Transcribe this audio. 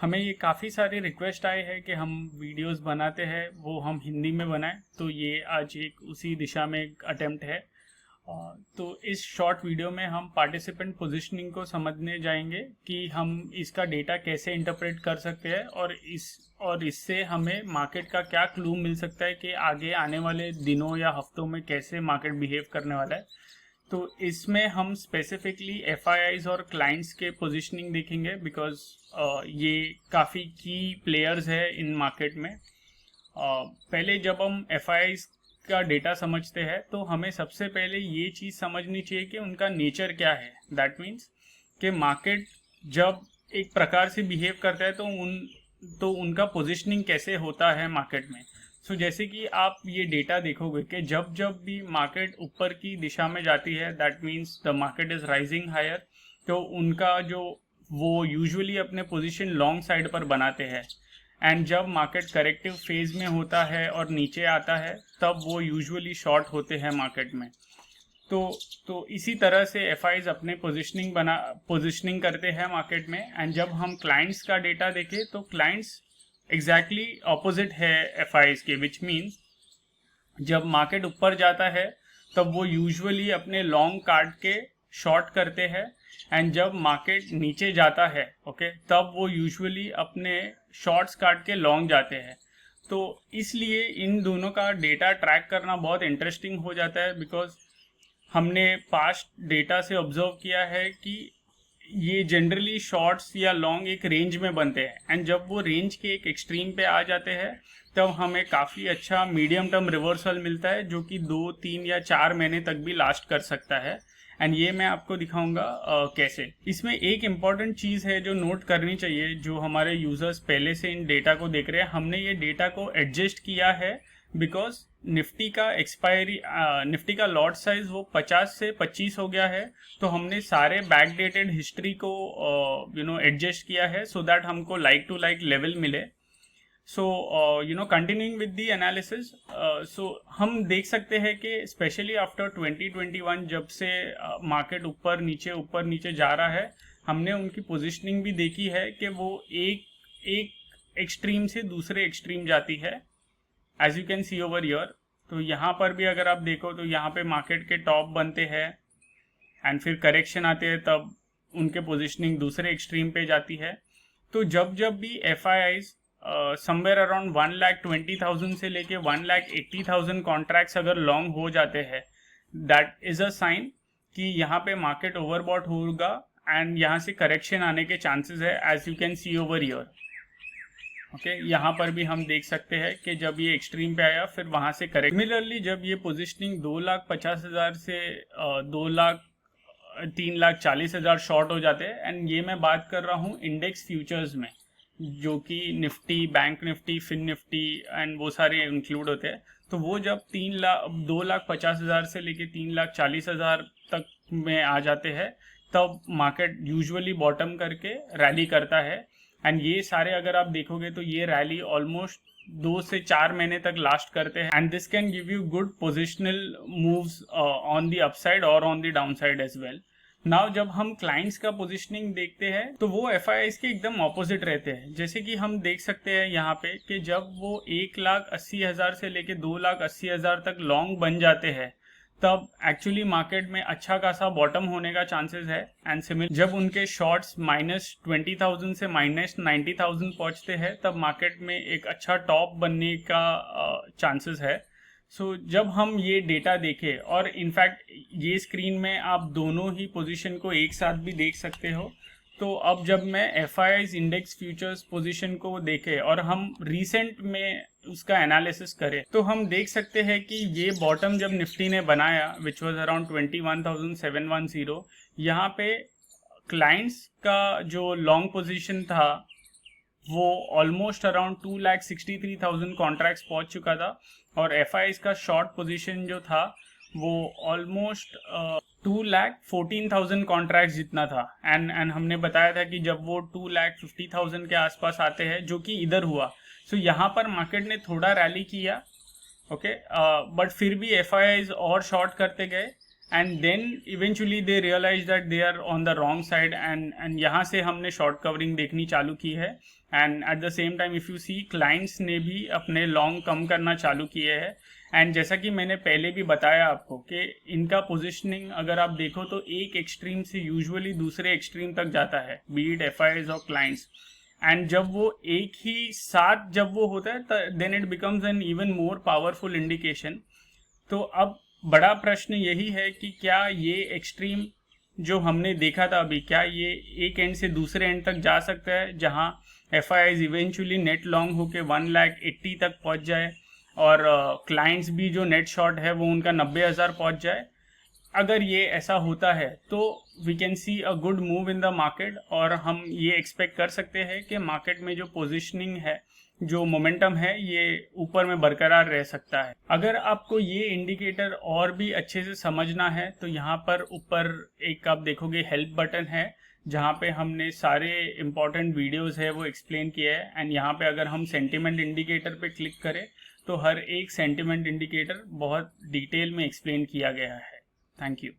हमें ये काफ़ी सारे रिक्वेस्ट आए हैं कि हम वीडियोस बनाते हैं वो हम हिंदी में बनाएं, तो ये आज एक उसी दिशा में एक अटेम्प्ट है। तो इस शॉर्ट वीडियो में हम पार्टिसिपेंट पोजीशनिंग को समझने जाएंगे कि हम इसका डेटा कैसे इंटरप्रेट कर सकते हैं और इससे हमें मार्केट का क्या क्लू मिल सकता है कि आगे आने वाले दिनों या हफ्तों में कैसे मार्केट बिहेव करने वाला है। तो इसमें हम स्पेसिफिकली FIIs और क्लाइंट्स के पोजीशनिंग देखेंगे बिकॉज ये काफ़ी की प्लेयर्स है इन मार्केट में। पहले जब हम FIIs का डेटा समझते हैं तो हमें सबसे पहले ये चीज़ समझनी चाहिए कि उनका नेचर क्या है। दैट मीन्स कि मार्केट जब एक प्रकार से बिहेव करता है तो उनका पोजीशनिंग कैसे होता है मार्केट में। सो जैसे कि आप ये डेटा देखोगे कि जब जब भी मार्केट ऊपर की दिशा में जाती है, that means the market is rising higher, तो उनका जो वो यूजुअली अपने पोजीशन लॉन्ग साइड पर बनाते हैं। एंड जब मार्केट करेक्टिव फेज में होता है और नीचे आता है तब वो यूजुअली शॉर्ट होते हैं मार्केट में। तो इसी तरह से FIs अपने पोजीशनिंग करते हैं मार्केट में। एंड जब हम क्लाइंट्स का डेटा देखें तो क्लाइंट्स एग्जैक्टली ऑपोजिट है FIs के, विच मीन्स जब मार्केट ऊपर जाता है तब वो यूजुअली अपने लॉन्ग काट के शॉर्ट करते हैं। एंड जब मार्केट नीचे जाता है तब वो यूजुअली अपने शॉर्ट्स काट के लॉन्ग जाते हैं। तो इसलिए इन दोनों का डेटा ट्रैक करना बहुत इंटरेस्टिंग हो जाता है बिकॉज हमने पास्ट डेटा से ऑब्जर्व किया है कि ये जनरली शॉर्ट्स या लॉन्ग एक रेंज में बनते हैं। एंड जब वो रेंज के एक एक्सट्रीम पे आ जाते हैं तब हमें काफ़ी अच्छा मीडियम टर्म रिवर्सल मिलता है जो कि 2, 3 या 4 महीने तक भी लास्ट कर सकता है। एंड ये मैं आपको दिखाऊंगा कैसे। इसमें एक इम्पॉर्टेंट चीज़ है जो नोट करनी चाहिए, जो हमारे यूजर्स पहले से इन डेटा को देख रहे हैं। हमने ये डेटा को एडजस्ट किया है बिकॉज निफ्टी का लॉट साइज वो 50 से 25 हो गया है। तो हमने सारे बैकडेटेड हिस्ट्री को एडजस्ट किया है सो दैट हमको लाइक टू लाइक लेवल मिले। So continuing with the analysis, so हम देख सकते हैं कि स्पेशली आफ्टर 2021 जब से मार्केट ऊपर नीचे जा रहा है, हमने उनकी पोजीशनिंग भी देखी है कि वो एक एक्सट्रीम से दूसरे एक्सट्रीम जाती है, as you can see over here. तो यहाँ पर भी अगर आप देखो तो यहाँ पे मार्केट के टॉप बनते हैं एंड फिर करेक्शन आते हैं तब उनके पोजीशनिंग दूसरे एक्सट्रीम पे जाती है। तो जब भी FIIs समवेयर अराउंड 1,20,000 से लेके 1,80,000 कॉन्ट्रैक्ट्स अगर लॉन्ग हो जाते हैं, दैट इज अ साइन कि यहाँ पे मार्केट ओवरबॉट होगा एंड यहाँ से करेक्शन आने के चांसेस है, as you can see over here. यहाँ पर भी हम देख सकते हैं कि जब ये एक्सट्रीम पे आया फिर वहां से करेक्ट। सिमिलरली जब ये पोजीशनिंग 2,50,000 से 3,40,000 शॉर्ट हो जाते हैं, एंड ये मैं बात कर रहा हूँ इंडेक्स फ्यूचर्स में, जो कि Nifty, bank Nifty, fin Nifty and वो सारे इंक्लूड होते हैं। तो वो जब 2,50,000 से लेके 3,40,000 तक में आ जाते हैं तब मार्केट यूजुअली बॉटम करके रैली करता है। एंड ये सारे अगर आप देखोगे तो ये रैली ऑलमोस्ट 2 से 4 महीने तक लास्ट करते हैं। And this can give you good positional moves on the upside और on the downside as well. Now जब हम क्लाइंट्स का पोजीशनिंग देखते हैं तो वो FIIs के एकदम ऑपोजिट रहते हैं। जैसे कि हम देख सकते हैं यहाँ पे कि जब वो 1,80,000 से लेके 2,80,000 तक लॉन्ग बन जाते हैं तब एक्चुअली मार्केट में अच्छा खासा बॉटम होने का चांसेस है। एंड सिमिलर जब उनके शॉर्ट्स -20,000 से -90,000 पहुंचते हैं तब मार्केट में एक अच्छा टॉप बनने का चांसेस है। सो जब हम ये डेटा देखें, और इनफैक्ट ये स्क्रीन में आप दोनों ही पोजीशन को एक साथ भी देख सकते हो। तो अब जब मैं FIIs इंडेक्स फ्यूचर्स पोजीशन को देखे और हम रीसेंट में उसका एनालिसिस करें तो हम देख सकते हैं कि ये बॉटम जब निफ्टी ने बनाया विच वाज अराउंड 21,710, यहाँ पे क्लाइंट्स का जो लॉन्ग पोजीशन था वो ऑलमोस्ट अराउंड 2,63,000 कॉन्ट्रैक्ट्स पहुंच चुका था, और FIIs का शॉर्ट पोजीशन जो था वो ऑलमोस्ट 2,14,000 कॉन्ट्रैक्ट्स जितना था। एंड हमने बताया था कि जब वो 2,50,000 के आसपास आते हैं, जो कि इधर हुआ, सो यहाँ पर मार्केट ने थोड़ा रैली किया, बट फिर भी FIIs और शॉर्ट करते गए and then eventually they realise that they are on the wrong side and यहाँ से हमने शॉर्ट कवरिंग देखनी चालू की है। And at the same time if you see clients ने भी अपने लॉन्ग कम करना चालू किए हैं। एंड जैसा कि मैंने पहले भी बताया आपको कि इनका पोजिशनिंग अगर आप देखो तो एक एक्सट्रीम से यूजुअली दूसरे एक्सट्रीम तक जाता है, बी इट FIIs और क्लाइंट्स। एंड जब वो एक ही साथ जब वो होता है then it becomes an even more powerful indication. तो अब बड़ा प्रश्न यही है कि क्या ये एक्सट्रीम जो हमने देखा था अभी, क्या ये एक एंड से दूसरे एंड तक जा सकता है जहां FIIs इवेंचुअली नेट लॉन्ग होके 1,80,000 तक पहुंच जाए और क्लाइंट्स भी जो नेट शॉर्ट है वो उनका 90,000 पहुंच जाए। अगर ये ऐसा होता है तो we can see a good move in the market और हम ये एक्सपेक्ट कर सकते हैं कि मार्केट में जो पोजीशनिंग है, जो मोमेंटम है, ये ऊपर में बरकरार रह सकता है। अगर आपको ये इंडिकेटर और भी अच्छे से समझना है तो यहाँ पर ऊपर एक आप देखोगे हेल्प बटन है जहाँ पे हमने सारे इम्पॉर्टेंट वीडियोस है वो एक्सप्लेन किया है। एंड यहाँ पे अगर हम सेंटिमेंट इंडिकेटर पे क्लिक करें तो हर एक सेंटिमेंट इंडिकेटर बहुत डिटेल में एक्सप्लेन किया गया है। Thank you.